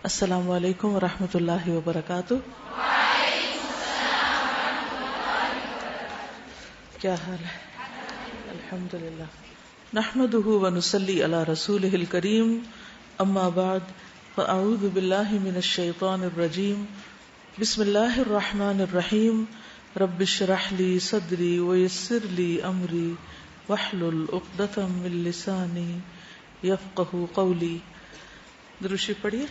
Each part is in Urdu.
السلام علیکم ورحمۃ اللہ وبرکاتہ۔ کیا حال ہے؟ الحمد للہ نحمده ونصلی علی رسولہ الکریم، اما بعد فاعوذ باللہ من الشیطان الرجیم، بسم اللہ الرحمن الرحیم، رب اشرح لی صدری ویسر لی امری واحلل عقدۃ من لسانی یفقہوا قولی۔ درود شریف پڑھیے۔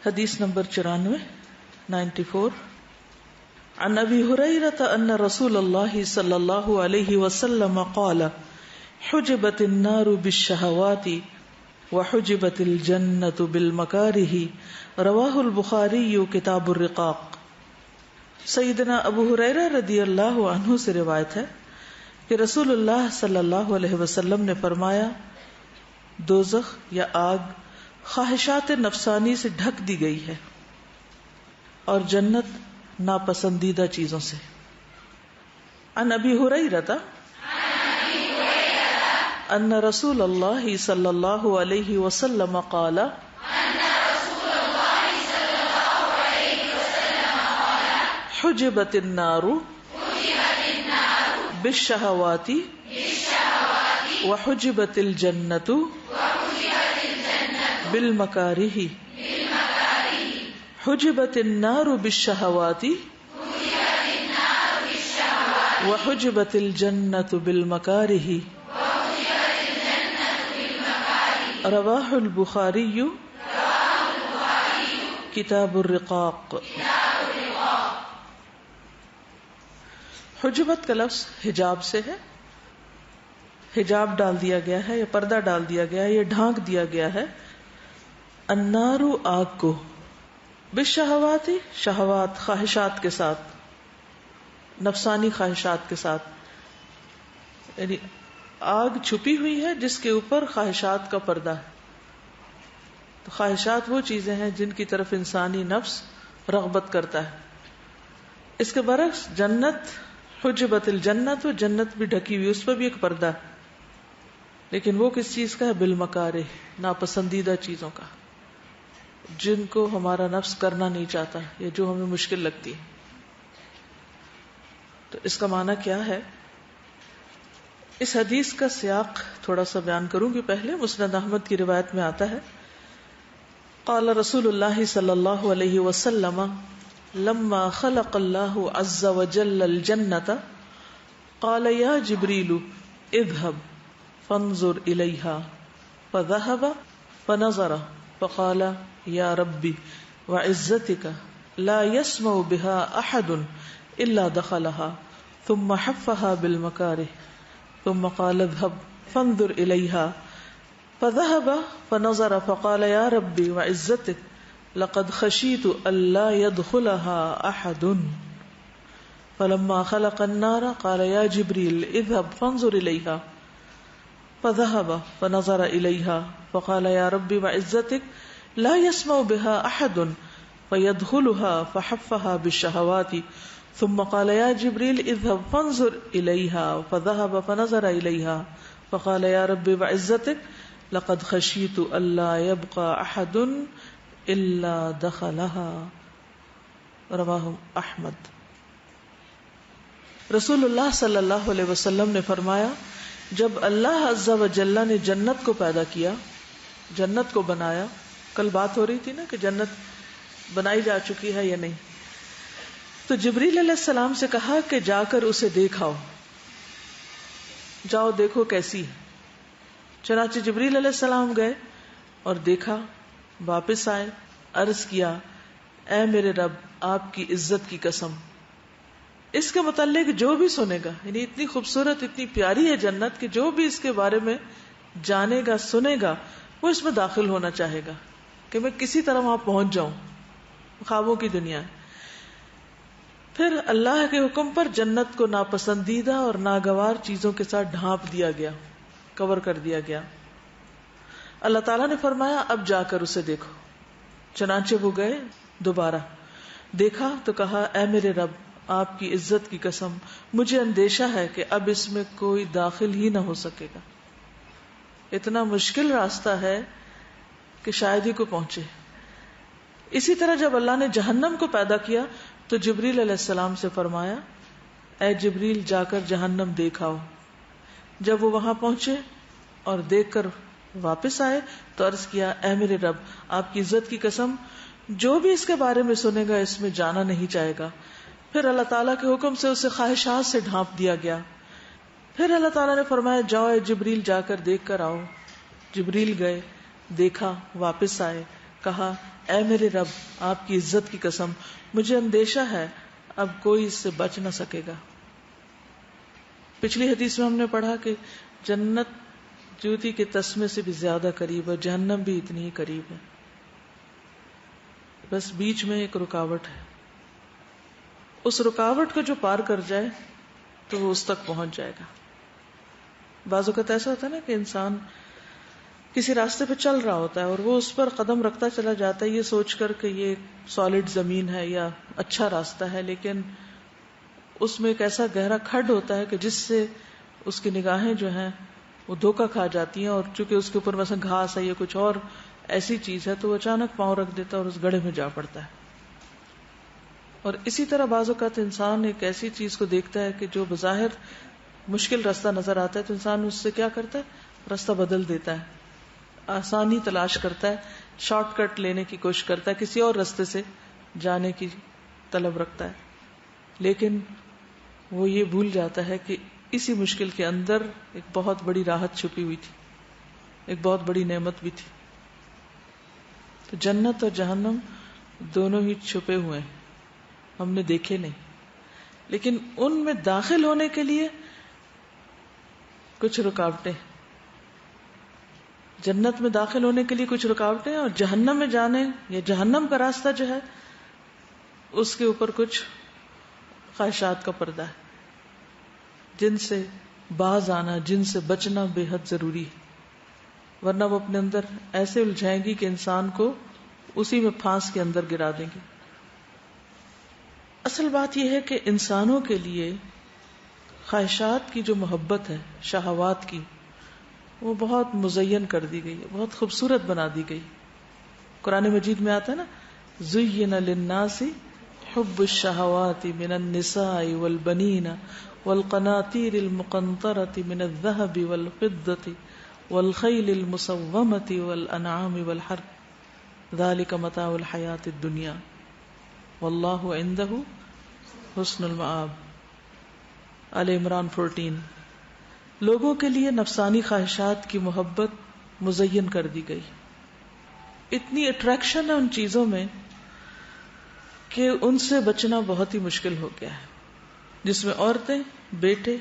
حدیث نمبر 94 عن ابی ہریرہ ان رسول اللہ صلی اللہ علیہ وسلم قال حجبت النار بالشہوات وحجبت الجنۃ بالمکارہ، رواہ البخاری کتاب الرقاق۔ سیدنا ابو ہریرہ رضی اللہ عنہ سے روایت ہے کہ رسول اللہ صلی اللہ علیہ وسلم نے فرمایا، دوزخ یا آگ خواہشات نفسانی سے ڈھک دی گئی ہے اور جنت ناپسندیدہ چیزوں سے۔ عن ابی ہریرہ ان رسول اللہ صلی اللہ علیہ وسلم قال حجبت النار بالشہوات وحجبت الجنۃ بالمکارہ، حجبت النار بالشہوات وحجبت الجنۃ بالمکارہ، رواہ البخاری کتاب الرقاق۔ حجبت کا لفظ حجاب سے ہے، حجاب ڈال دیا گیا ہے یا پردہ ڈال دیا گیا ہے یا ڈھانک دیا گیا ہے۔ النار آگ کو، بالشہوات شہوات خواہشات کے ساتھ، نفسانی خواہشات کے ساتھ، یعنی آگ چھپی ہوئی ہے جس کے اوپر خواہشات کا پردہ ہے۔ تو خواہشات وہ چیزیں ہیں جن کی طرف انسانی نفس رغبت کرتا ہے۔ اس کے برعکس جنت، حجبت الجنت، جنت بھی ڈھکی ہوئی، اس پر بھی ایک پردہ ہے، لیکن وہ کس چیز کا ہے؟ بالمکارہ، ناپسندیدہ چیزوں کا، جن کو ہمارا نفس کرنا نہیں چاہتا یا جو ہمیں مشکل لگتی ہے۔ تو اس کا معنی کیا ہے؟ اس حدیث کا سیاق تھوڑا سا بیان کروں گی۔ پہلے مسند احمد کی روایت میں آتا ہے، قال رسول اللہ صلی اللہ علیہ وسلم لما خلق اللہ عز وجل الجنۃ قال یا جبریل اذهب فانظر الیہا، فذهب فنظر فقال یا ربی وعزتك لا يسمع بها احد الا دخلها ثم حفها بالمکارہ ثم قال اذهب فانظر الیها فذهب فنظر فقال یا ربی وعزتك لقد خشیت الا يدخلها احد فلما خلق النار قال یا جبریل اذهب فانظر الیها فذهب فنظر الیها فقال یا ربی وعزتك لا يسمع بها احد فيدخلها فحفها بالشهوات ثم قال يا جبريل اذهب فانظر اليها فذهب فنظر اليها فقال يا رب وعزتك لقد خشيت الا يبقى احد الا دخلها، رواه احمد۔ رسول اللہ صلی اللہ علیہ وسلم نے فرمایا، جب اللہ عز و جل نے جنت کو پیدا کیا، جنت کو بنایا، کل بات ہو رہی تھی نا کہ جنت بنائی جا چکی ہے یا نہیں، تو جبریل علیہ السلام سے کہا کہ جا کر اسے دیکھاؤ، جاؤ دیکھو کیسی ہے۔ چنانچہ جبریل علیہ السلام گئے اور دیکھا، واپس آئے، عرض کیا، اے میرے رب، آپ کی عزت کی قسم، اس کے متعلق جو بھی سنے گا، یعنی اتنی خوبصورت، اتنی پیاری ہے جنت کہ جو بھی اس کے بارے میں جانے گا، سنے گا، وہ اس میں داخل ہونا چاہے گا کہ میں کسی طرح وہاں پہنچ جاؤں، خوابوں کی دنیا ہے۔ پھر اللہ کے حکم پر جنت کو ناپسندیدہ اور ناگوار چیزوں کے ساتھ ڈھانپ دیا گیا، کور کر دیا گیا۔ اللہ تعالیٰ نے فرمایا، اب جا کر اسے دیکھو۔ چنانچہ وہ گئے، دوبارہ دیکھا تو کہا، اے میرے رب، آپ کی عزت کی قسم، مجھے اندیشہ ہے کہ اب اس میں کوئی داخل ہی نہ ہو سکے گا۔ اتنا مشکل راستہ ہے کہ شاید ہی کو پہنچے. اسی طرح جب اللہ نے جہنم کو پیدا کیا تو جبریل علیہ السلام سے فرمایا اے جبریل جا کر جہنم دیکھ آؤ. جب وہ وہاں پہنچے اور دیکھ کر واپس آئے تو عرض کیا اے میرے رب آپ کی عزت کی قسم جو بھی اس کے بارے میں سنے گا اس میں جانا نہیں چاہے گا. پھر اللہ تعالیٰ کے حکم سے اسے خواہشات سے ڈھانپ دیا گیا. پھر اللہ تعالیٰ نے فرمایا جاؤ اے جبریل جا کر دیکھ کر آؤ. جبریل گئے, دیکھا, واپس آئے, کہا اے میرے رب آپ کی عزت کی قسم مجھے اندیشہ ہے اب کوئی اس سے بچ نہ سکے گا. پچھلی حدیث میں ہم نے پڑھا کہ جنت جوتی کے تسمے سے بھی زیادہ قریب ہے, جہنم بھی اتنی ہی قریب ہے, بس بیچ میں ایک رکاوٹ ہے. اس رکاوٹ کو جو پار کر جائے تو وہ اس تک پہنچ جائے گا. بعض اوقات ایسا ہوتا ہے نا کہ انسان کسی راستے پہ چل رہا ہوتا ہے اور وہ اس پر قدم رکھتا چلا جاتا ہے یہ سوچ کر کہ یہ سالڈ زمین ہے یا اچھا راستہ ہے, لیکن اس میں ایک ایسا گہرا کھڈ ہوتا ہے کہ جس سے اس کی نگاہیں جو ہیں وہ دھوکا کھا جاتی ہیں, اور چونکہ اس کے اوپر مثلا گھاس ہے یا کچھ اور ایسی چیز ہے تو وہ اچانک پاؤں رکھ دیتا ہے اور اس گڑھے میں جا پڑتا ہے. اور اسی طرح بعض اوقات انسان ایک ایسی چیز کو دیکھتا ہے کہ جو بظاہر مشکل راستہ نظر آتا ہے تو انسان اس سے کیا کرتا ہے, راستہ بدل دیتا ہے, آسانی تلاش کرتا ہے, شارٹ کٹ لینے کی کوشش کرتا ہے, کسی اور راستے سے جانے کی طلب رکھتا ہے. لیکن وہ یہ بھول جاتا ہے کہ اسی مشکل کے اندر ایک بہت بڑی راحت چھپی ہوئی تھی, ایک بہت بڑی نعمت بھی تھی. تو جنت اور جہنم دونوں ہی چھپے ہوئے ہیں, ہم نے دیکھے نہیں, لیکن ان میں داخل ہونے کے لیے کچھ رکاوٹیں, جنت میں داخل ہونے کے لیے کچھ رکاوٹیں, اور جہنم میں جانے یا جہنم کا راستہ جو ہے اس کے اوپر کچھ خواہشات کا پردہ ہے جن سے باز آنا, جن سے بچنا بے حد ضروری ہے, ورنہ وہ اپنے اندر ایسے الجھائیں گی کہ انسان کو اسی میں پھانس کے اندر گرا دیں گے. اصل بات یہ ہے کہ انسانوں کے لیے خواہشات کی جو محبت ہے, شہوات کی, وہ بہت مزین کر دی گئی ہے, بہت خوبصورت بنا دی گئی. قرآن مجید میں آتا ہے نا زین للناس حب الشہوات من النساء والبنین والقناطیر المقنطرة من الذهب والفضة والخیل المسومة والانعام والحرث ذلك متاع الحیاة الدنیا واللہ عنده حسن المآب. آل عمران 14. لوگوں کے لیے نفسانی خواہشات کی محبت مزین کر دی گئی. اتنی اٹریکشن ہے ان چیزوں میں کہ ان سے بچنا بہت ہی مشکل ہو گیا ہے, جس میں عورتیں, بیٹے,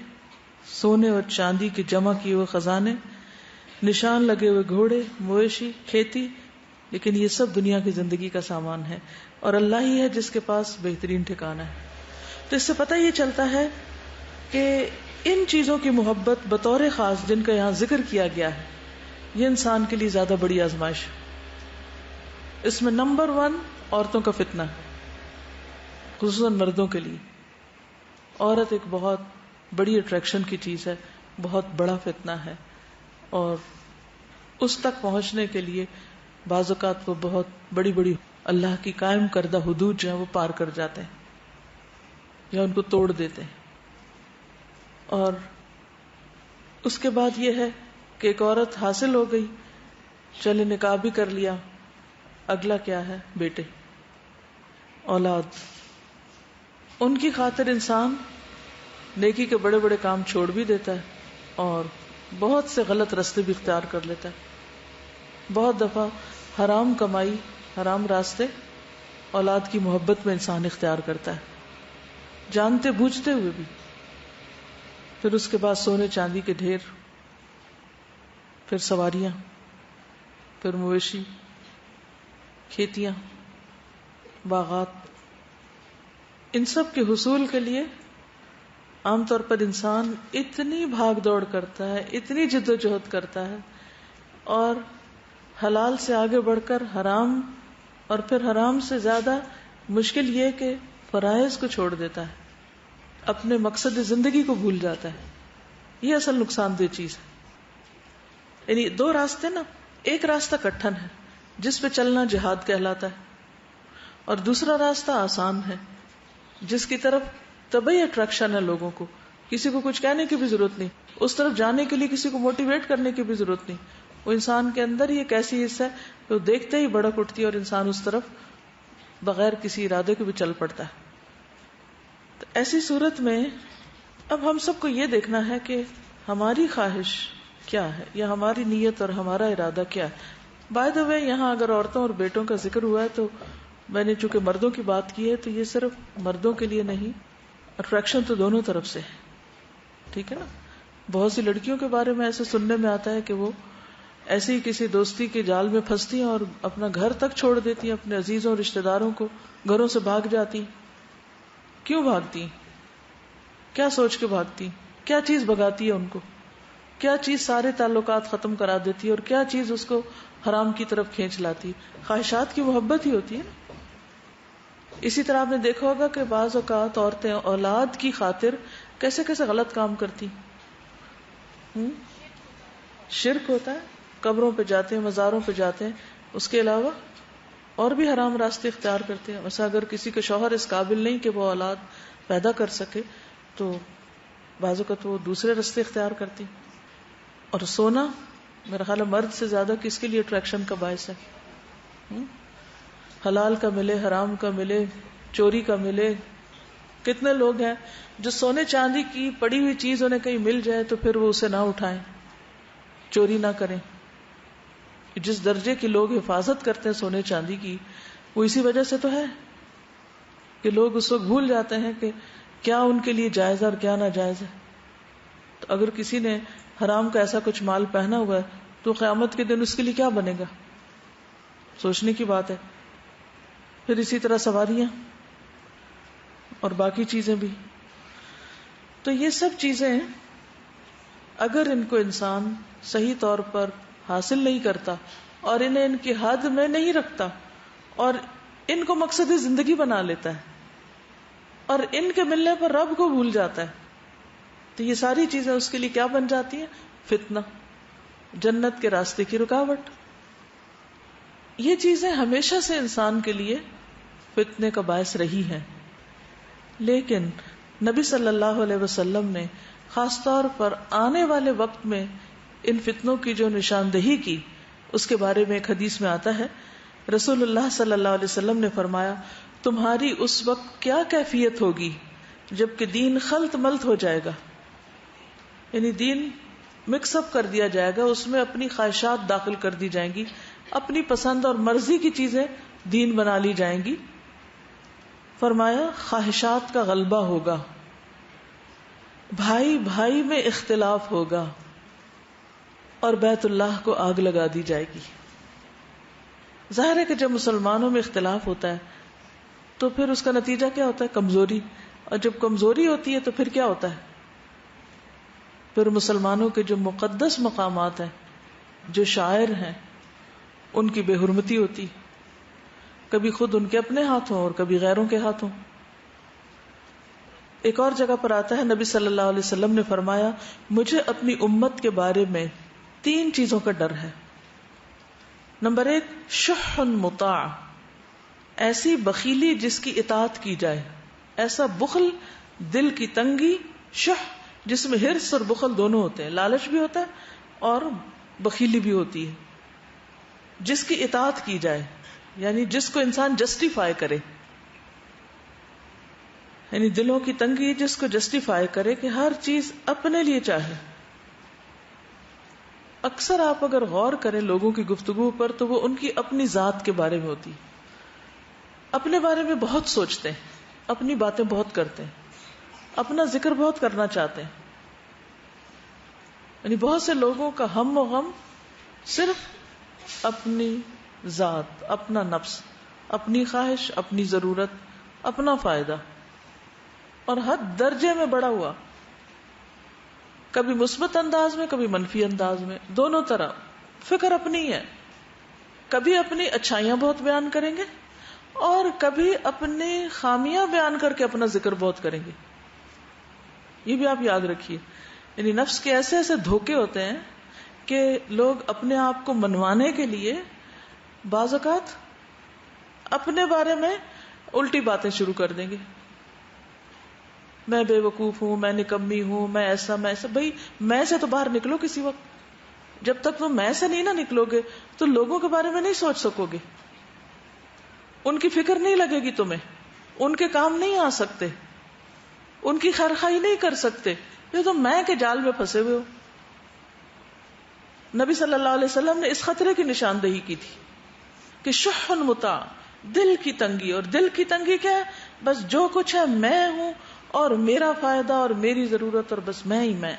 سونے اور چاندی کے جمع کیے ہوئے خزانے, نشان لگے ہوئے گھوڑے, مویشی, کھیتی, لیکن یہ سب دنیا کی زندگی کا سامان ہے, اور اللہ ہی ہے جس کے پاس بہترین ٹھکانہ ہے. تو اس سے پتہ یہ چلتا ہے کہ ان چیزوں کی محبت بطور خاص جن کا یہاں ذکر کیا گیا ہے یہ انسان کے لیے زیادہ بڑی آزمائش ہے. اس میں نمبر 1 عورتوں کا فتنہ ہے, خصوصاً مردوں کے لیے. عورت ایک بہت بڑی اٹریکشن کی چیز ہے, بہت بڑا فتنہ ہے, اور اس تک پہنچنے کے لیے بعض اوقات وہ بہت بڑی بڑی اللہ کی قائم کردہ حدود جو ہیں وہ پار کر جاتے ہیں یا ان کو توڑ دیتے ہیں. اور اس کے بعد یہ ہے کہ ایک عورت حاصل ہو گئی, چلے نکاح بھی کر لیا, اگلا کیا ہے, بیٹے, اولاد. ان کی خاطر انسان نیکی کے بڑے بڑے کام چھوڑ بھی دیتا ہے اور بہت سے غلط راستے بھی اختیار کر لیتا ہے. بہت دفعہ حرام کمائی, حرام راستے اولاد کی محبت میں انسان اختیار کرتا ہے, جانتے بوجھتے ہوئے بھی. پھر اس کے بعد سونے چاندی کے ڈھیر, پھر سواریاں, پھر مویشی, کھیتیاں, باغات. ان سب کے حصول کے لیے عام طور پر انسان اتنی بھاگ دوڑ کرتا ہے, اتنی جد و جہد کرتا ہے, اور حلال سے آگے بڑھ کر حرام, اور پھر حرام سے زیادہ مشکل یہ کہ فرائض کو چھوڑ دیتا ہے, اپنے مقصد زندگی کو بھول جاتا ہے. یہ اصل نقصان دہ چیز ہے. یعنی دو راستے نا، ایک راستہ کٹھن ہے جس پہ چلنا جہاد کہلاتا ہے، اور دوسرا راستہ آسان ہے جس کی طرف طبعی اٹریکشن ہے لوگوں کو، کسی کو کچھ کہنے کی بھی ضرورت نہیں، اس طرف جانے کے لیے کسی کو موٹیویٹ کرنے کی بھی ضرورت نہیں، وہ انسان کے اندر ہی ایک ایسی حصہ ہے کہ وہ دیکھتے ہی بڑک اٹھتی ہے اور انسان اس طرف بغیر کسی ارادے کے بھی چل پڑتا ہے. تو ایسی صورت میں اب ہم سب کو یہ دیکھنا ہے کہ ہماری خواہش کیا ہے یا ہماری نیت اور ہمارا ارادہ کیا ہے. بائی دا وے یہاں اگر عورتوں اور بیٹوں کا ذکر ہوا ہے تو میں نے چونکہ مردوں کی بات کی ہے تو یہ صرف مردوں کے لیے نہیں، اٹریکشن تو دونوں طرف سے ہے، ٹھیک ہے نا. بہت سی لڑکیوں کے بارے میں ایسے سننے میں آتا ہے کہ وہ ایسے ہی کسی دوستی کے جال میں پھنستی ہیں اور اپنا گھر تک چھوڑ دیتی ہیں، اپنے عزیزوں اور رشتہ داروں کو، گھروں سے بھاگ جاتی. کیوں بھاگتی؟ کیا سوچ کے بھاگتی؟ کیا چیز بھگاتی ہے ان کو؟ کیا چیز سارے تعلقات ختم کرا دیتی ہے اور کیا چیز اس کو حرام کی طرف کھینچ لاتی؟ خواہشات کی محبت ہی ہوتی ہے نا. اسی طرح آپ نے دیکھا ہوگا کہ بعض اوقات عورتیں اولاد کی خاطر کیسے کیسے غلط کام کرتی. شرک ہوتا ہے، قبروں پہ جاتے ہیں، مزاروں پہ جاتے ہیں، اس کے علاوہ اور بھی حرام راستے اختیار کرتے ہیں. ویسے اگر کسی کا شوہر اس قابل نہیں کہ وہ اولاد پیدا کر سکے تو بعض اوقات وہ دوسرے راستے اختیار کرتی. اور سونا میرا خیال ہے مرد سے زیادہ کس کے لیے اٹریکشن کا باعث ہے؟ حلال کا ملے، حرام کا ملے، چوری کا ملے. کتنے لوگ ہیں جو سونے چاندی کی پڑی ہوئی چیز انہیں کہیں مل جائے تو پھر وہ اسے نہ اٹھائیں، چوری نہ کریں. جس درجے کے لوگ حفاظت کرتے ہیں سونے چاندی کی، وہ اسی وجہ سے تو ہے کہ لوگ اس وقت بھول جاتے ہیں کہ کیا ان کے لیے جائز ہے اور کیا ناجائز ہے. تو اگر کسی نے حرام کا ایسا کچھ مال پہنا ہوا ہے تو قیامت کے دن اس کے لیے کیا بنے گا؟ سوچنے کی بات ہے. پھر اسی طرح سواریاں اور باقی چیزیں بھی. تو یہ سب چیزیں اگر ان کو انسان صحیح طور پر حاصل نہیں کرتا اور انہیں ان کی حد میں نہیں رکھتا اور ان کو مقصد زندگی بنا لیتا ہے اور ان کے ملنے پر رب کو بھول جاتا ہے، تو یہ ساری چیزیں اس کے لیے کیا بن جاتی ہیں؟ فتنہ، جنت کے راستے کی رکاوٹ. یہ چیزیں ہمیشہ سے انسان کے لیے فتنے کا باعث رہی ہیں. لیکن نبی صلی اللہ علیہ وسلم نے خاص طور پر آنے والے وقت میں ان فتنوں کی جو نشاندہی کی، اس کے بارے میں ایک حدیث میں آتا ہے، رسول اللہ صلی اللہ علیہ وسلم نے فرمایا، تمہاری اس وقت کیا کیفیت ہوگی جبکہ دین خلط ملط ہو جائے گا. یعنی دین مکس اپ کر دیا جائے گا، اس میں اپنی خواہشات داخل کر دی جائیں گی، اپنی پسند اور مرضی کی چیزیں دین بنا لی جائیں گی. فرمایا خواہشات کا غلبہ ہوگا، بھائی بھائی میں اختلاف ہوگا اور بیت اللہ کو آگ لگا دی جائے گی. ظاہر ہے کہ جب مسلمانوں میں اختلاف ہوتا ہے تو پھر اس کا نتیجہ کیا ہوتا ہے؟ کمزوری. اور جب کمزوری ہوتی ہے تو پھر کیا ہوتا ہے؟ پھر مسلمانوں کے جو مقدس مقامات ہیں، جو شاعر ہیں، ان کی بے حرمتی ہوتی، کبھی خود ان کے اپنے ہاتھوں اور کبھی غیروں کے ہاتھوں. ایک اور جگہ پر آتا ہے، نبی صلی اللہ علیہ وسلم نے فرمایا، مجھے اپنی امت کے بارے میں 3 چیزوں کا ڈر ہے. نمبر 1، شح مطاع، ایسی بخیلی جس کی اطاعت کی جائے، ایسا بخل، دل کی تنگی، شح جس میں حرص اور بخل دونوں ہوتے ہیں، لالچ بھی ہوتا ہے اور بخیلی بھی ہوتی ہے، جس کی اطاعت کی جائے، یعنی جس کو انسان جسٹیفائی کرے، یعنی دلوں کی تنگی جس کو جسٹیفائی کرے کہ ہر چیز اپنے لیے چاہے. اکثر آپ اگر غور کریں لوگوں کی گفتگو پر تو وہ ان کی اپنی ذات کے بارے میں ہوتی، اپنے بارے میں بہت سوچتے ہیں، اپنی باتیں بہت کرتے ہیں، اپنا ذکر بہت کرنا چاہتے ہیں. یعنی بہت سے لوگوں کا ہم و غم صرف اپنی ذات، اپنا نفس، اپنی خواہش، اپنی ضرورت، اپنا فائدہ، اور حد درجے میں بڑا ہوا، کبھی مثبت انداز میں کبھی منفی انداز میں، دونوں طرح فکر اپنی ہے. کبھی اپنی اچھائیاں بہت بیان کریں گے اور کبھی اپنی خامیاں بیان کر کے اپنا ذکر بہت کریں گے. یہ بھی آپ یاد رکھیے. یعنی نفس کے ایسے ایسے دھوکے ہوتے ہیں کہ لوگ اپنے آپ کو منوانے کے لیے بعض اوقات اپنے بارے میں الٹی باتیں شروع کر دیں گے. میں بے وقوف ہوں، میں نکمی ہوں، میں ایسا. بھائی میں سے تو باہر نکلو کسی وقت. جب تک وہ میں سے نہیں نہ نکلو گے تو لوگوں کے بارے میں نہیں سوچ سکو گے، ان کی فکر نہیں لگے گی تمہیں، ان کے کام نہیں آ سکتے، ان کی خیرخواہی نہیں کر سکتے. یہ تو میں کے جال میں پھنسے ہوئے ہو. نبی صلی اللہ علیہ وسلم نے اس خطرے کی نشاندہی کی تھی کہ شح مطاع، دل کی تنگی. اور دل کی تنگی کیا ہے؟ بس جو کچھ ہے میں ہوں اور میرا فائدہ اور میری ضرورت، اور بس میں ہی میں.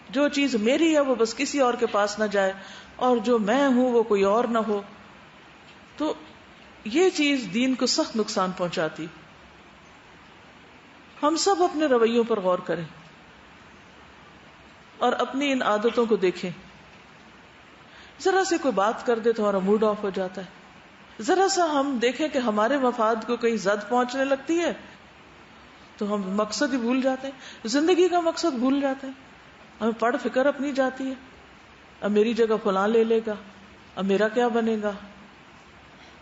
جو چیز میری ہے وہ بس کسی اور کے پاس نہ جائے، اور جو میں ہوں وہ کوئی اور نہ ہو. تو یہ چیز دین کو سخت نقصان پہنچاتی. ہم سب اپنے رویوں پر غور کریں اور اپنی ان عادتوں کو دیکھیں. ذرا سے کوئی بات کر دے تو ہمارا موڈ آف ہو جاتا ہے. ذرا سا ہم دیکھیں کہ ہمارے مفاد کو کہیں زد پہنچنے لگتی ہے تو ہم مقصد ہی بھول جاتے ہیں، زندگی کا مقصد بھول جاتے ہیں. ہمیں پڑھ فکر اپنی جاتی ہے، اب میری جگہ فلاں لے لے گا، اب میرا کیا بنے گا،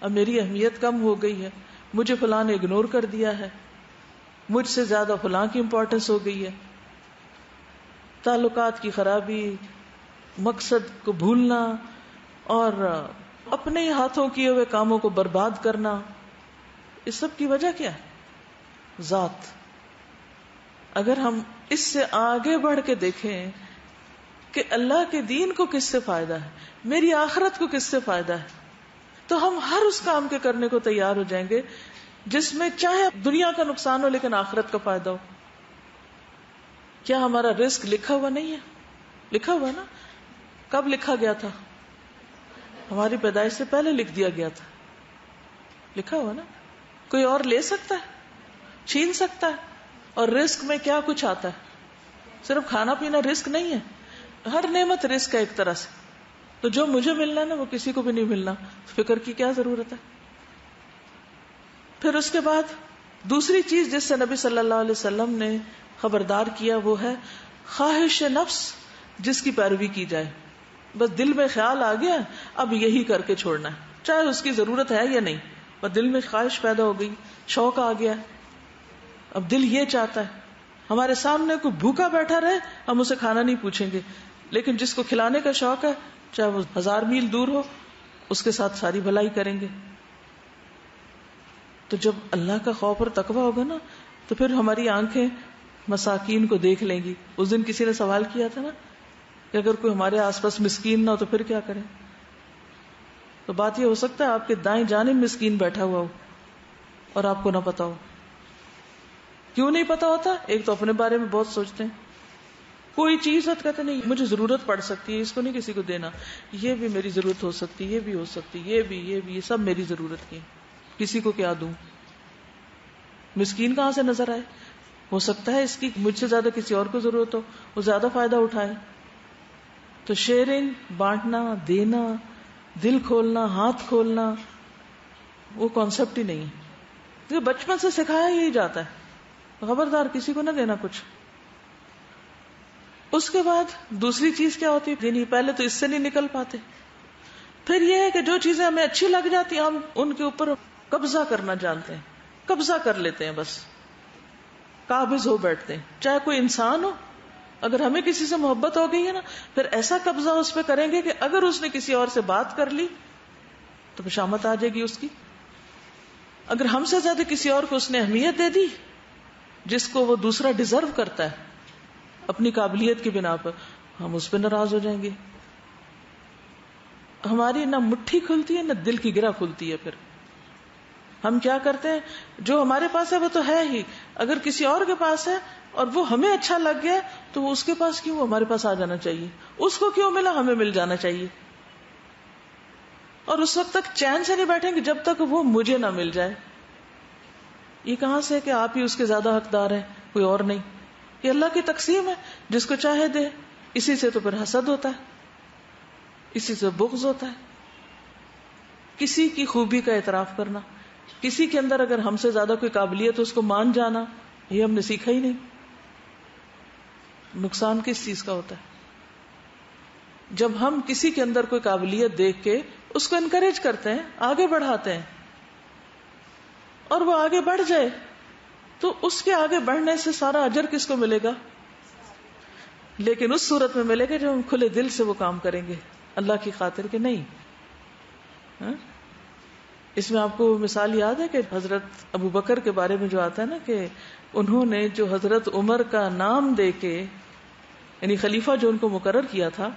اب میری اہمیت کم ہو گئی ہے، مجھے فلاں نے اگنور کر دیا ہے، مجھ سے زیادہ فلاں کی امپورٹنس ہو گئی ہے. تعلقات کی خرابی، مقصد کو بھولنا اور اپنے ہاتھوں کیے ہوئے کاموں کو برباد کرنا، اس سب کی وجہ کیا ہے؟ ذات. اگر ہم اس سے آگے بڑھ کے دیکھیں کہ اللہ کے دین کو کس سے فائدہ ہے، میری آخرت کو کس سے فائدہ ہے، تو ہم ہر اس کام کے کرنے کو تیار ہو جائیں گے جس میں چاہے دنیا کا نقصان ہو لیکن آخرت کا فائدہ ہو. کیا ہمارا رزق لکھا ہوا نہیں ہے؟ لکھا ہوا نا. کب لکھا گیا تھا؟ ہماری پیدائش سے پہلے لکھ دیا گیا تھا. لکھا ہوا نا. کوئی اور لے سکتا ہے؟ چھین سکتا ہے؟ اور رزق میں کیا کچھ آتا ہے؟ صرف کھانا پینا رزق نہیں ہے، ہر نعمت رزق ہے ایک طرح سے. تو جو مجھے ملنا ہے نا وہ کسی کو بھی نہیں ملنا، فکر کی کیا ضرورت ہے؟ پھر اس کے بعد دوسری چیز جس سے نبی صلی اللہ علیہ وسلم نے خبردار کیا وہ ہے خواہش نفس جس کی پیروی کی جائے. بس دل میں خیال آ گیا اب یہی کر کے چھوڑنا ہے، چاہے اس کی ضرورت ہے یا نہیں، بس دل میں خواہش پیدا ہو گئی، شوق آ گیا، اب دل یہ چاہتا ہے. ہمارے سامنے کوئی بھوکا بیٹھا رہے ہم اسے کھانا نہیں پوچھیں گے، لیکن جس کو کھلانے کا شوق ہے چاہے وہ 1000 میل دور ہو اس کے ساتھ ساری بھلائی کریں گے. تو جب اللہ کا خوف اور تقوی ہوگا نا تو پھر ہماری آنکھیں مساکین کو دیکھ لیں گی. اس دن کسی نے سوال کیا تھا نا کہ اگر کوئی ہمارے آس پاس مسکین نہ ہو تو پھر کیا کریں؟ تو بات یہ ہو سکتا ہے آپ کے دائیں جانب مسکین بیٹھا ہوا ہو اور آپ کو نہ پتا ہو. کیوں نہیں پتا ہوتا؟ ایک تو اپنے بارے میں بہت سوچتے ہیں، کوئی چیز ہے تو کہتے نہیں مجھے ضرورت پڑ سکتی ہے، اس کو نہیں کسی کو دینا، یہ بھی میری ضرورت ہو سکتی، یہ بھی ہو سکتی، یہ بھی یہ سب میری ضرورت کی، کسی کو کیا دوں؟ مسکین کہاں سے نظر آئے؟ ہو سکتا ہے اس کی مجھ سے زیادہ کسی اور کو ضرورت ہو، وہ زیادہ فائدہ اٹھائے. تو شیئرنگ، بانٹنا، دینا، دل کھولنا، ہاتھ کھولنا، وہ کانسیپٹ ہی نہیں ہے. بچپن سے سکھایا یہی جاتا ہے خبردار کسی کو نہ دینا کچھ. اس کے بعد دوسری چیز کیا ہوتی ہے؟ یعنی پہلے تو اس سے نہیں نکل پاتے، پھر یہ ہے کہ جو چیزیں ہمیں اچھی لگ جاتی ہیں ہم ان کے اوپر قبضہ کرنا جانتے ہیں، قبضہ کر لیتے ہیں، بس قابض ہو بیٹھتے ہیں. چاہے کوئی انسان ہو، اگر ہمیں کسی سے محبت ہو گئی ہے نا پھر ایسا قبضہ اس پہ کریں گے کہ اگر اس نے کسی اور سے بات کر لی تو بشامت آ جائے گی اس کی. اگر ہم سے زیادہ کسی اور کو اس نے اہمیت دے دی جس کو وہ دوسرا ڈیزرو کرتا ہے اپنی قابلیت کی بنا پر، ہم اس پہ ناراض ہو جائیں گے. ہماری نہ مٹھی کھلتی ہے نہ دل کی گرہ کھلتی ہے. پھر ہم کیا کرتے ہیں؟ جو ہمارے پاس ہے وہ تو ہے ہی، اگر کسی اور کے پاس ہے اور وہ ہمیں اچھا لگ گیا تو وہ اس کے پاس کیوں، ہمارے پاس آ جانا چاہیے. اس کو کیوں ملا، ہمیں مل جانا چاہیے. اور اس وقت تک چین سے نہیں بیٹھیں گے جب تک وہ مجھے نہ مل جائے. یہ کہاں سے کہ آپ ہی اس کے زیادہ حقدار ہیں، کوئی اور نہیں؟ یہ اللہ کی تقسیم ہے، جس کو چاہے دے. اسی سے تو پھر حسد ہوتا ہے، اسی سے بغض ہوتا ہے. کسی کی خوبی کا اعتراف کرنا، کسی کے اندر اگر ہم سے زیادہ کوئی قابلیت ہے اس کو مان جانا، یہ ہم نے سیکھا ہی نہیں. نقصان کس چیز کا ہوتا ہے؟ جب ہم کسی کے اندر کوئی قابلیت دیکھ کے اس کو انکریج کرتے ہیں، آگے بڑھاتے ہیں، اور وہ آگے بڑھ جائے، تو اس کے آگے بڑھنے سے سارا اجر کس کو ملے گا؟ لیکن اس صورت میں ملے گا جب ہم کھلے دل سے وہ کام کریں گے اللہ کی خاطر کے نہیں. ہاں؟ اس میں آپ کو مثال یاد ہے کہ حضرت ابو بکر کے بارے میں جو آتا ہے نا کہ انہوں نے جو حضرت عمر کا نام دے کے، یعنی خلیفہ جو ان کو مقرر کیا تھا،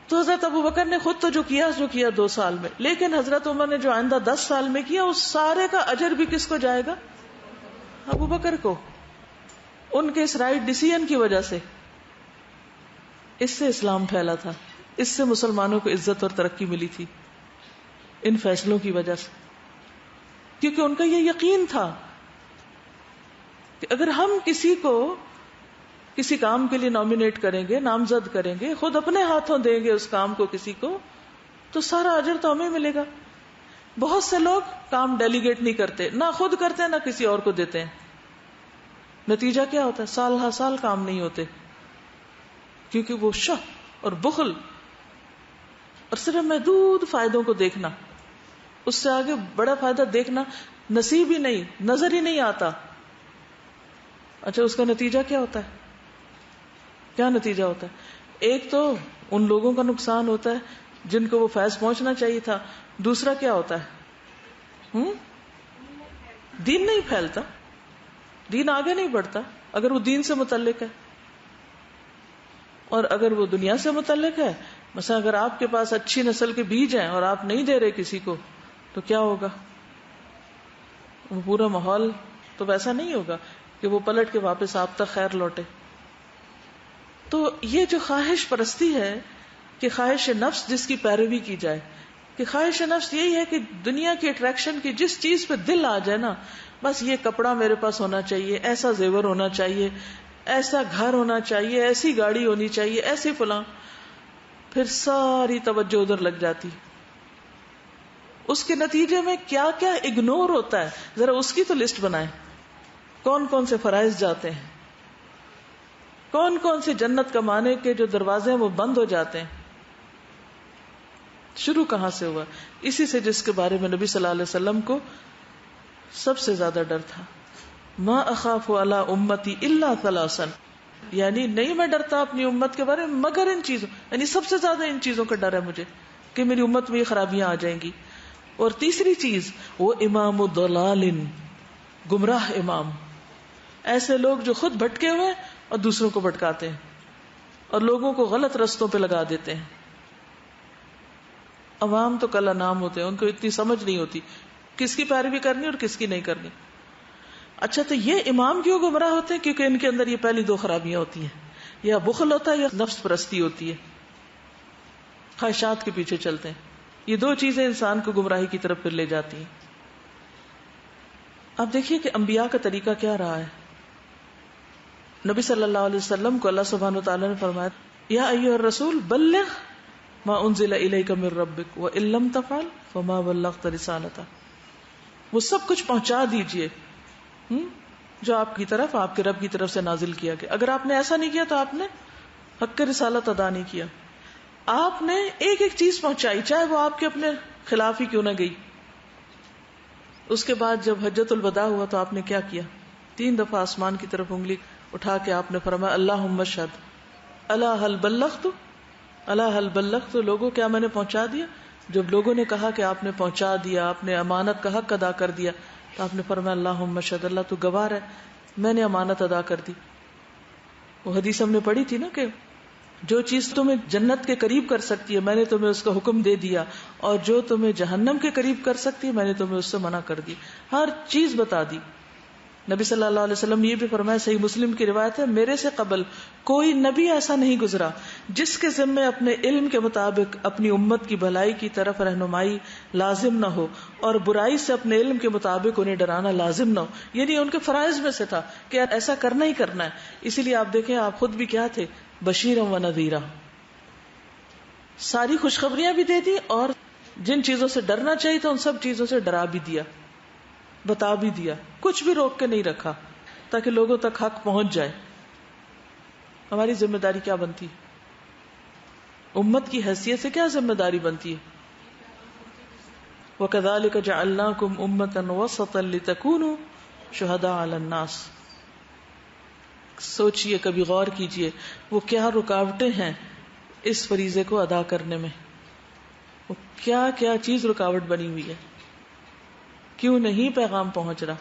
تو حضرت ابو بکر نے خود تو جو کیا 2 سال میں، لیکن حضرت عمر نے جو آئندہ 10 سال میں کیا، اس سارے کا اجر بھی کس کو جائے گا؟ ابو بکر کو، ان کے اس رائٹ ڈیسیژن کی وجہ سے. اس سے اسلام پھیلا تھا، اس سے مسلمانوں کو عزت اور ترقی ملی تھی، ان فیصلوں کی وجہ سے، کیونکہ ان کا یہ یقین تھا کہ اگر ہم کسی کو کسی کام کے لیے نامینیٹ کریں گے، نامزد کریں گے، خود اپنے ہاتھوں دیں گے اس کام کو کسی کو، تو سارا اجر تو ہمیں ملے گا. بہت سے لوگ کام ڈیلیگیٹ نہیں کرتے، نہ خود کرتے نہ کسی اور کو دیتے ہیں. نتیجہ کیا ہوتا ہے؟ سال ہر سال کام نہیں ہوتے، کیونکہ وہ شح اور بخل اور صرف محدود فائدوں کو دیکھنا، اس سے آگے بڑا فائدہ دیکھنا نصیب ہی نہیں، نظر ہی نہیں آتا. اچھا، اس کا نتیجہ کیا ہوتا ہے؟ کیا نتیجہ ہوتا ہے؟ ایک تو ان لوگوں کا نقصان ہوتا ہے جن کو وہ فیض پہنچنا چاہیے تھا. دوسرا کیا ہوتا ہے؟ دین نہیں پھیلتا، دین آگے نہیں بڑھتا اگر وہ دین سے متعلق ہے. اور اگر وہ دنیا سے متعلق ہے، مثلا اگر آپ کے پاس اچھی نسل کے بیج ہیں اور آپ نہیں دے رہے کسی کو، تو کیا ہوگا؟ وہ پورا ماحول تو ویسا نہیں ہوگا کہ وہ پلٹ کے واپس آپ تک خیر لوٹے. تو یہ جو خواہش پرستی ہے کہ خواہش نفس جس کی پیروی کی جائے، کہ خواہش نفس یہی ہے کہ دنیا کی اٹریکشن کی جس چیز پہ دل آ جائے نا، بس یہ کپڑا میرے پاس ہونا چاہیے، ایسا زیور ہونا چاہیے، ایسا گھر ہونا چاہیے، ایسی گاڑی ہونی چاہیے، ایسی فلاں، پھر ساری توجہ ادھر لگ جاتی. اس کے نتیجے میں کیا کیا اگنور ہوتا ہے، ذرا اس کی تو لسٹ بنائیں. کون کون سے فرائض جاتے ہیں، کون کون سے جنت کمانے کے جو دروازے ہیں وہ بند ہو جاتے ہیں. شروع کہاں سے ہوا؟ اسی سے جس کے بارے میں نبی صلی اللہ علیہ وسلم کو سب سے زیادہ ڈر تھا. ما اخاف علی امتی الا ثلاثا، یعنی نہیں میں ڈرتا اپنی امت کے بارے میں مگر ان چیزوں، یعنی سب سے زیادہ ان چیزوں کا ڈر ہے مجھے کہ میری امت میں یہ خرابیاں آ جائیں گی. اور تیسری چیز، وہ امام ضلال، گمراہ امام، ایسے لوگ جو خود بھٹکے ہوئے اور دوسروں کو بھٹکاتے ہیں اور لوگوں کو غلط رستوں پہ لگا دیتے ہیں. عوام تو کل انعام ہوتے ہیں، ان کو اتنی سمجھ نہیں ہوتی کس کی پیروی کرنی اور کس کی نہیں کرنی. اچھا، تو یہ امام کیوں گمراہ ہوتے ہیں؟ کیونکہ ان کے اندر یہ پہلی 2 خرابیاں ہوتی ہیں، یا بخل ہوتا ہے یا نفس پرستی ہوتی ہے، خواہشات کے پیچھے چلتے ہیں. یہ 2 چیزیں انسان کو گمراہی کی طرف پھر لے جاتی ہیں. اب دیکھیے کہ انبیاء کا طریقہ کیا رہا ہے. نبی صلی اللہ علیہ وسلم کو اللہ سبحانہ وتعالی نے فرمایا، یا ایھا الرسول بلغ ما انزل الیک من ربک وان لم تفعل فما بلغت رسالتہ. وہ سب کچھ پہنچا دیجئے جو آپ کی طرف، آپ کے رب کی طرف سے نازل کیا گیا. اگر آپ نے ایسا نہیں کیا تو آپ نے حق رسالت ادا نہیں کیا. آپ نے ایک ایک چیز پہنچائی، چاہے وہ آپ کے اپنے خلاف ہی کیوں نہ گئی. اس کے بعد جب حجۃ الوداع ہوا تو آپ نے کیا کیا؟ 3 دفعہ آسمان کی طرف انگلی اٹھا کے آپ نے فرمایا، اللہم اشہد الا هل بلغت، الا هل بلغت، لوگوں کیا میں نے پہنچا دیا؟ جب لوگوں نے کہا کہ آپ نے پہنچا دیا، آپ نے امانت کا حق ادا کر دیا، تو آپ نے فرمایا اللہم اشہد، اللہ تو گواہ ہے میں نے امانت ادا کر دی. وہ حدیث ہم نے پڑھی تھی نا کہ جو چیز تمہیں جنت کے قریب کر سکتی ہے میں نے تمہیں اس کا حکم دے دیا، اور جو تمہیں جہنم کے قریب کر سکتی ہے میں نے تمہیں اس سے منع کر دی. ہر چیز بتا دی. نبی صلی اللہ علیہ وسلم نے یہ بھی فرمایا، صحیح مسلم کی روایت ہے، میرے سے قبل کوئی نبی ایسا نہیں گزرا جس کے ذمے اپنے علم کے مطابق اپنی امت کی بھلائی کی طرف رہنمائی لازم نہ ہو اور برائی سے اپنے علم کے مطابق انہیں ڈرانا لازم نہ ہو. یعنی ان کے فرائض میں سے تھا کہ ایسا کرنا ہی کرنا ہے. اسی لیے آپ دیکھیں آپ خود بھی کیا تھے، بشیرا و نذیرا، ساری خوشخبریاں بھی دے دی اور جن چیزوں سے ڈرنا چاہیے تھا ان سب چیزوں سے ڈرا بھی دیا، بتا بھی دیا، کچھ بھی روک کے نہیں رکھا تاکہ لوگوں تک حق پہنچ جائے. ہماری ذمہ داری کیا بنتی؟ امت کی حیثیت سے کیا ذمہ داری بنتی ہے؟ وَكَذَلِكَ جَعَلْنَاكُمْ أُمَّةً وَسَطًا لِتَكُونُوا شُهَدَاءَ عَلَى النَّاسِ. سوچئے، کبھی غور کیجئے وہ کیا رکاوٹیں ہیں اس فریضے کو ادا کرنے میں، وہ کیا کیا چیز رکاوٹ بنی ہوئی ہے. کیوں نہیں پیغام پہنچ رہا،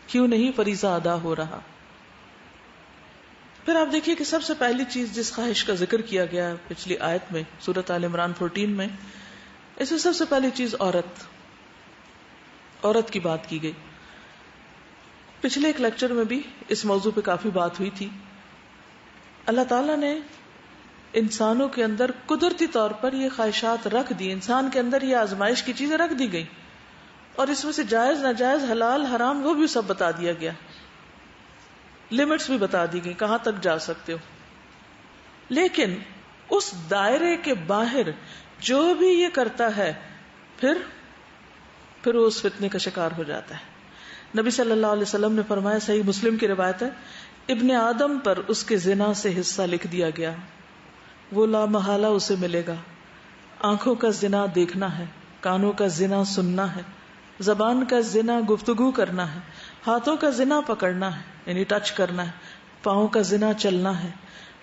کیوں نہیں فریضہ ادا ہو رہا. پھر آپ دیکھیے کہ سب سے پہلی چیز جس خواہش کا ذکر کیا گیا پچھلی آیت میں سورۃ آل عمران 14 میں، اس میں سب سے پہلی چیز عورت کی بات کی گئی. پچھلے ایک لیکچر میں بھی اس موضوع پہ کافی بات ہوئی تھی. اللہ تعالیٰ نے انسانوں کے اندر قدرتی طور پر یہ خواہشات رکھ دی، انسان کے اندر یہ آزمائش کی چیزیں رکھ دی گئی، اور اس میں سے جائز ناجائز حلال حرام وہ بھی سب بتا دیا گیا، لمٹس بھی بتا دی گئی کہاں تک جا سکتے ہو. لیکن اس دائرے کے باہر جو بھی یہ کرتا ہے پھر وہ اس فتنے کا شکار ہو جاتا ہے. نبی صلی اللہ علیہ وسلم نے فرمایا، صحیح مسلم کی روایت ہے، ابن آدم پر اس کے زنا سے حصہ لکھ دیا گیا، وہ لا محالہ اسے ملے گا. آنکھوں کا زنا دیکھنا ہے، کانوں کا زنا سننا ہے، زبان کا زنا گفتگو کرنا ہے، ہاتھوں کا زنا پکڑنا ہے یعنی ٹچ کرنا ہے، پاؤں کا زنا چلنا ہے،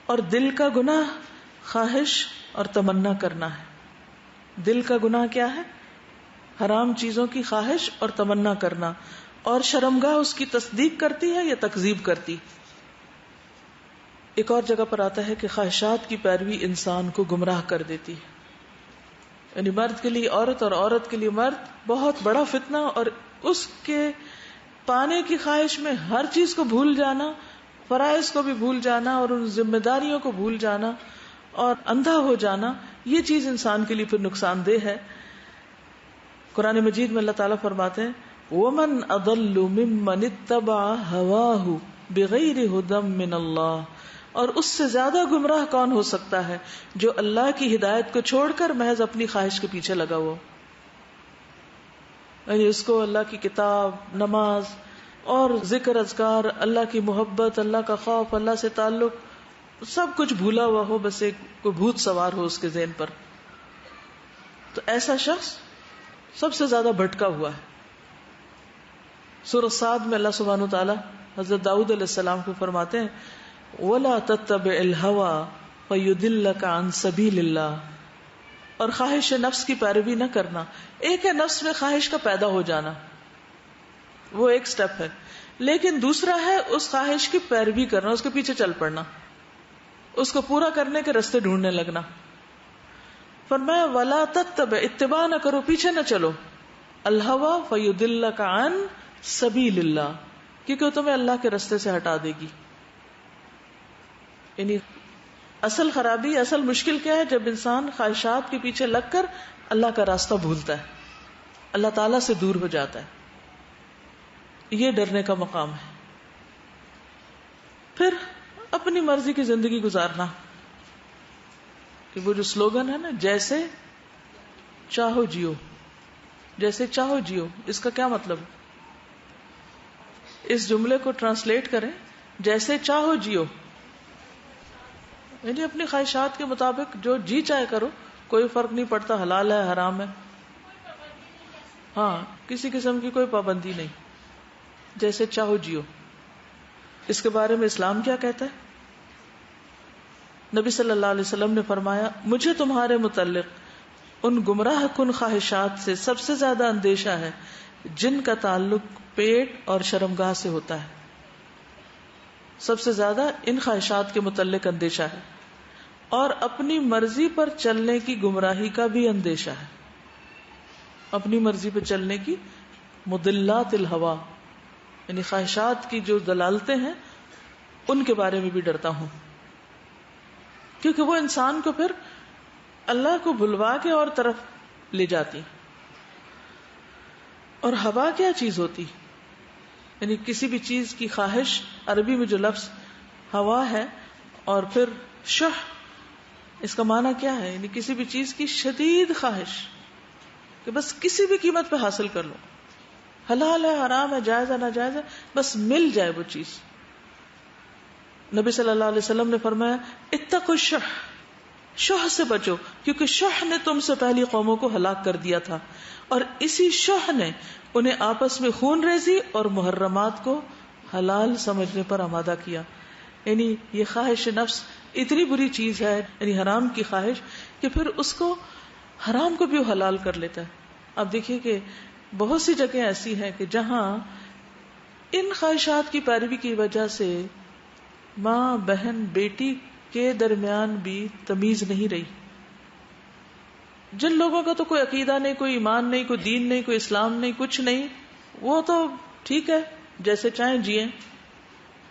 اور دل کا گناہ خواہش اور تمنا کرنا ہے. دل کا گناہ کیا ہے؟ حرام چیزوں کی خواہش اور تمنا کرنا. اور شرمگاہ اس کی تصدیق کرتی ہے یا تکذیب کرتی. ایک اور جگہ پر آتا ہے کہ خواہشات کی پیروی انسان کو گمراہ کر دیتی ہے. یعنی مرد کے لیے عورت اور عورت کے لیے مرد بہت بڑا فتنہ، اور اس کے پانے کی خواہش میں ہر چیز کو بھول جانا، فرائض کو بھی بھول جانا اور ان ذمہ داریوں کو بھول جانا اور اندھا ہو جانا، یہ چیز انسان کے لیے پھر نقصان دہ ہے. قرآن مجید میں اللہ تعالیٰ فرماتے ہیں وَمَنْ أَضَلُّ مِمَّنِ اتَّبَعَ هَوَاهُ بِغَيْرِ هُدًى مِّنَ اللَّهِ. اور اس سے زیادہ گمراہ کون ہو سکتا ہے جو اللہ کی ہدایت کو چھوڑ کر محض اپنی خواہش کے پیچھے لگا ہوا، یعنی اس کو اللہ کی کتاب، نماز اور ذکر اذکار، اللہ کی محبت، اللہ کا خوف، اللہ سے تعلق سب کچھ بھولا ہوا ہو، بس ایک کوئی بھوت سوار ہو اس کے ذہن پر. تو ایسا شخص سب سے زیادہ بھٹکا ہوا ہے. سورۃ صاد میں اللہ سبحانہ وتعالی حضرت داؤد علیہ السلام کو فرماتے ہیں وَلَا تَتَّبِعِ الْهَوَىٰ فَيُضِلَّكَ عَن سَبِيلِ اللَّهِ. اور خواہش نفس کی پیروی نہ کرنا. ایک ہے نفس میں خواہش کا پیدا ہو جانا، وہ ایک سٹیپ ہے، لیکن دوسرا ہے اس خواہش کی پیروی کرنا، اس کے پیچھے چل پڑنا، اس کو پورا کرنے کے راستے ڈھونڈنے لگنا. فرمایا وَلَا تَتَّبِعْ، اتباع نہ کرو، پیچھے نہ چلو، الْهَوَىٰ فَيُضِلَّكَ عَن سَبِيلِ اللَّهِ، کیونکہ وہ تمہیں اللہ کے راستے سے ہٹا دے گی. یعنی اصل خرابی، اصل مشکل کیا ہے؟ جب انسان خواہشات کے پیچھے لگ کر اللہ کا راستہ بھولتا ہے، اللہ تعالیٰ سے دور ہو جاتا ہے. یہ ڈرنے کا مقام ہے. پھر اپنی مرضی کی زندگی گزارنا، کہ وہ جو سلوگن ہے نا، جیسے چاہو جیو، جیسے چاہو جیو، اس کا کیا مطلب؟ اس جملے کو ٹرانسلیٹ کریں، جیسے چاہو جیو، یعنی اپنی خواہشات کے مطابق جو جی چاہے کرو، کوئی فرق نہیں پڑتا حلال ہے حرام ہے، ہاں کسی قسم کی کوئی پابندی نہیں، جیسے چاہو جیو. اس کے بارے میں اسلام کیا کہتا ہے؟ نبی صلی اللہ علیہ وسلم نے فرمایا مجھے تمہارے متعلق ان گمراہ کن خواہشات سے سب سے زیادہ اندیشہ ہے جن کا تعلق پیٹ اور شرمگاہ سے ہوتا ہے. سب سے زیادہ ان خواہشات کے متعلق اندیشہ ہے، اور اپنی مرضی پر چلنے کی گمراہی کا بھی اندیشہ ہے. اپنی مرضی پر چلنے کی مضلات الہوا، یعنی خواہشات کی جو دلالتیں ہیں ان کے بارے میں بھی ڈرتا ہوں، کیونکہ وہ انسان کو پھر اللہ کو بھلوا کے اور طرف لے جاتی. اور ہوا کیا چیز ہوتی؟ یعنی کسی بھی چیز کی خواہش، عربی میں جو لفظ ہوا ہے، اور پھر شح، اس کا معنی کیا ہے؟ یعنی کسی بھی چیز کی شدید خواہش کہ بس کسی بھی قیمت پہ حاصل کر لو، حلال ہے حرام ہے جائز ہے ناجائز ہے، بس مل جائے وہ چیز. نبی صلی اللہ علیہ وسلم نے فرمایا اتقوا الشح، شح سے بچو، کیونکہ شح نے تم سے پہلی قوموں کو ہلاک کر دیا تھا، اور اسی شح نے انہیں آپس میں خون ریزی اور محرمات کو حلال سمجھنے پر آمادہ کیا. یعنی یہ خواہش نفس اتنی بری چیز ہے، یعنی حرام کی خواہش، کہ پھر اس کو حرام کو بھی وہ حلال کر لیتا ہے. اب دیکھیے کہ بہت سی جگہیں ایسی ہیں کہ جہاں ان خواہشات کی پیروی کی وجہ سے ماں بہن بیٹی کے درمیان بھی تمیز نہیں رہی. جن لوگوں کا تو کوئی عقیدہ نہیں، کوئی ایمان نہیں، کوئی دین نہیں، کوئی اسلام نہیں، کچھ نہیں، وہ تو ٹھیک ہے جیسے چاہیں جیئیں،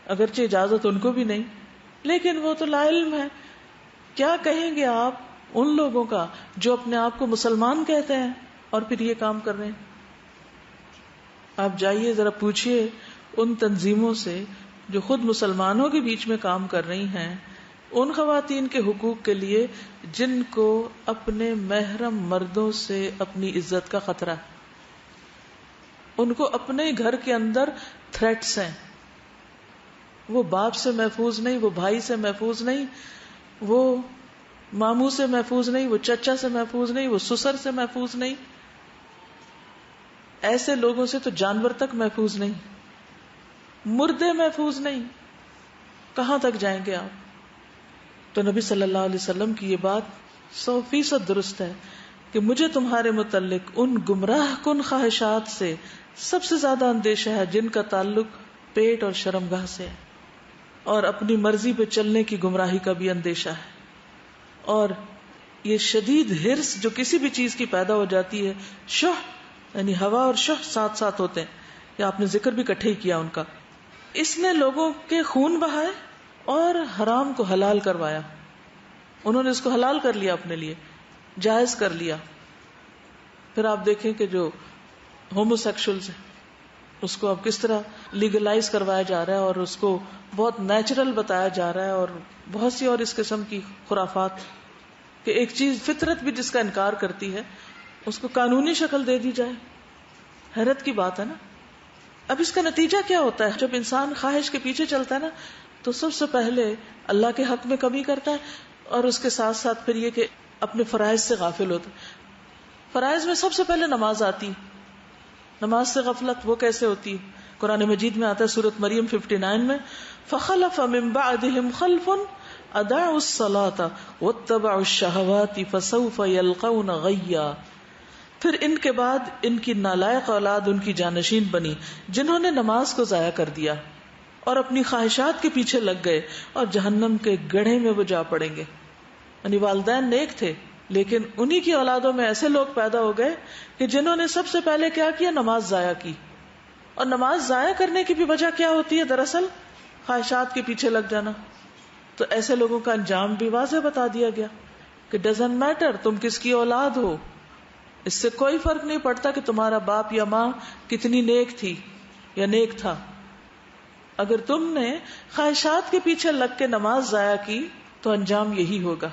اگرچہ اجازت ان کو بھی نہیں، لیکن وہ تو لا علم ہے. کیا کہیں گے آپ ان لوگوں کا جو اپنے آپ کو مسلمان کہتے ہیں اور پھر یہ کام کر رہے ہیں؟ آپ جائیے ذرا پوچھئے ان تنظیموں سے جو خود مسلمانوں کے بیچ میں کام کر رہی ہیں، ان خواتین کے حقوق کے لیے جن کو اپنے محرم مردوں سے اپنی عزت کا خطرہ ہے، ان کو اپنے گھر کے اندر تھریٹس ہیں. وہ باپ سے محفوظ نہیں، وہ بھائی سے محفوظ نہیں، وہ ماموں سے محفوظ نہیں، وہ چچا سے محفوظ نہیں، وہ سسر سے محفوظ نہیں. ایسے لوگوں سے تو جانور تک محفوظ نہیں، مردے محفوظ نہیں. کہاں تک جائیں گے آپ؟ تو نبی صلی اللہ علیہ وسلم کی یہ بات 100% درست ہے کہ مجھے تمہارے متعلق ان گمراہ کن خواہشات سے سب سے زیادہ اندیشہ ہے جن کا تعلق پیٹ اور شرمگاہ سے ہے، اور اپنی مرضی پہ چلنے کی گمراہی کا بھی اندیشہ ہے. اور یہ شدید ہرس جو کسی بھی چیز کی پیدا ہو جاتی ہے، شح یعنی ہوا اور شح ساتھ ساتھ ہوتے ہیں، یا آپ نے ذکر بھی اکٹھے ہی کیا ان کا. اس نے لوگوں کے خون بہائے اور حرام کو حلال کروایا. انہوں نے اس کو حلال کر لیا، اپنے لیے جائز کر لیا. پھر آپ دیکھیں کہ جو ہومو سیکشولز ہیں اس کو اب کس طرح لیگلائز کروایا جا رہا ہے، اور اس کو بہت نیچرل بتایا جا رہا ہے، اور بہت سی اور اس قسم کی خرافات کہ ایک چیز فطرت بھی جس کا انکار کرتی ہے اس کو قانونی شکل دے دی جائے. حیرت کی بات ہے نا. اب اس کا نتیجہ کیا ہوتا ہے؟ جب انسان خواہش کے پیچھے چلتا ہے نا تو سب سے پہلے اللہ کے حق میں کمی کرتا ہے، اور اس کے ساتھ ساتھ پھر یہ کہ اپنے فرائض سے غافل ہوتا ہے. فرائض میں سب سے پہلے نماز آتی. نماز سے غفلت وہ کیسے ہوتی ہے؟ قرآن مجید میں آتا ہے سورۃ مریم 59 میں، فخلف من بعدهم خلف اضاعوا الصلاة واتبعوا الشهوات فسوف يلقون غیا. پھر ان کے بعد ان کی نالائق اولاد ان کی جانشین بنی جنہوں نے نماز کو ضائع کر دیا اور اپنی خواہشات کے پیچھے لگ گئے، اور جہنم کے گڑھے میں وہ جا پڑیں گے. یعنی والدین نیک تھے، لیکن انہی کی اولادوں میں ایسے لوگ پیدا ہو گئے کہ جنہوں نے سب سے پہلے کیا کیا؟ نماز ضائع کی. اور نماز ضائع کرنے کی بھی وجہ کیا ہوتی ہے؟ دراصل خواہشات کے پیچھے لگ جانا. تو ایسے لوگوں کا انجام بھی واضح بتا دیا گیا کہ ڈزنٹ میٹر تم کس کی اولاد ہو، اس سے کوئی فرق نہیں پڑتا کہ تمہارا باپ یا ماں کتنی نیک تھی یا نیک تھا. اگر تم نے خواہشات کے پیچھے لگ کے نماز ضائع کی تو انجام یہی ہوگا.